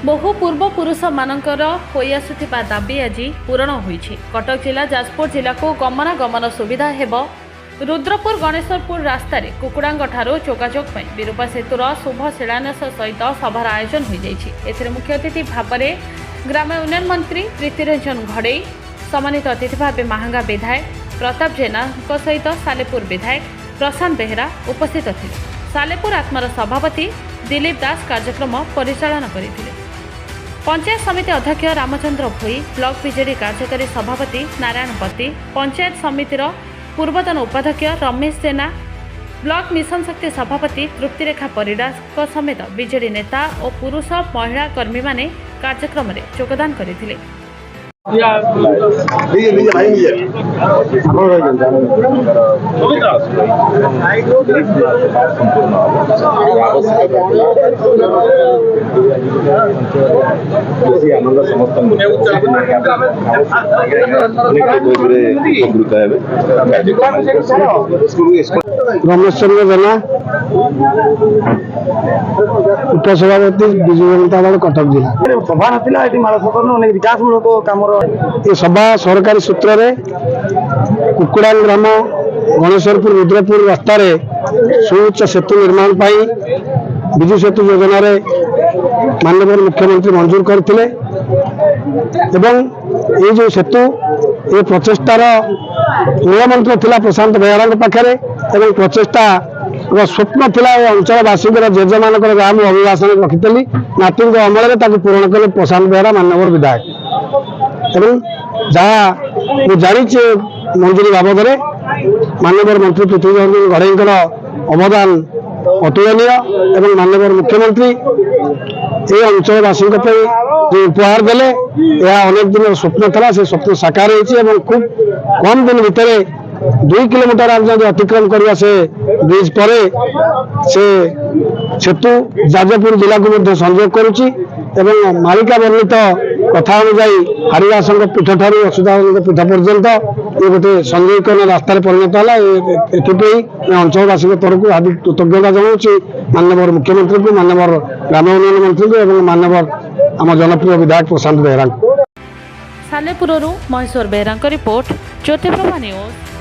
बहु पूर्वपुरुष मानकर होई आसुथिबा दाबी आज पूरण होईछि। कटक जिला जाजपुर जिला को गमनागमन सुविधा हेब। रुद्रपुर गणेशपुर रास्तार कुकुड़ांगठारू जोगाजोग पर विरूपा सेतुर शुभ शिलान्यास सहित सभार आयोजन हो जाइछि। मुख्य अतिथि भाव में ग्राम उन्नयन मंत्री प्रीतिरंजन घड़ई, सम्मानित अतिथि भाव महांगा विधायक प्रताप जेना सहित सालेपुर विधायक प्रशांत बेहेरा उपस्थित थिले। सालेपुर आत्मार सभापति दिलीप दास कार्यक्रम परिचालन करथिले। पंचायत समिति अध्यक्ष रामचंद्र भोई, ब्लॉक बीजेडी कार्यकारी सभापति नारायण पति, पंचायत समितिर पूर्वतन उपाध्यक्ष रमेश जेना, ब्लॉक मिशन शक्ति सभापति तृप्तिरेखा परिडा समेत बीजेडी नेता और पुरुष महिला कर्मी माने कार्यक्रम में योगदान करथिले। रमेश चंद्र जेना, उपसभापति विजु जनता दल कटक जिला। सभा नाला मानसिक विकासमूलक कम ये सभा सरकारी सूत्र रे कुकुड़ांग ग्राम गणेशपुर रुद्रपुर रास्तार सुउच्च सेतु निर्माण पाई विजु सेतु योजना रे माननीय मुख्यमंत्री मंजूर करथिले एवं ये जो सेतु ये प्रचेष्टार मूलमंत्र थिला प्रशांत बेहरा पाखे एवं प्रचेष्टा स्वप्न थिला अंचलवासी जेजे मान ग्राम अभिभाषण रखिली नाती अमल पूरण कले प्रशांत बेहरा माननीय विधायक एवं जहाँ मुझे मंजूरी बाबद माननीय मंत्री पृथ्वीरंजन घड़ईकर अवदान अतुलनीय एवं माननीय मुख्यमंत्री ये अंचलवासी जो उपहार देले यह अनेक दिन स्वप्न था से स्वप्न साकार होती खूब कम दिन भितर 2 किलोमीटर अतिक्रम करने से ब्रिज पर से सेतु जाजपुर जिला को संयोग करुच्ची एवं मालिका वर्णित कथा अनुजाई हरिदास पीठ ठार अच्युतानंद पीठ पर्यंत ये गोटे संयोगीकरण रास्तार परिणत है। अंचलवासी तरफ हार्दिक कृतज्ञता जनाऊँगी माननीय मुख्यमंत्री को, माननीय ग्राम उन्नयन मंत्री को एवं माननीय आम जनप्रिय विधायक प्रशांत बेहरा। सालेपुरରୁ ମହେଶ୍ୱର ବେହେରାଙ୍କ रिपोर्ट, ज्योतिप्रभा न्यूज।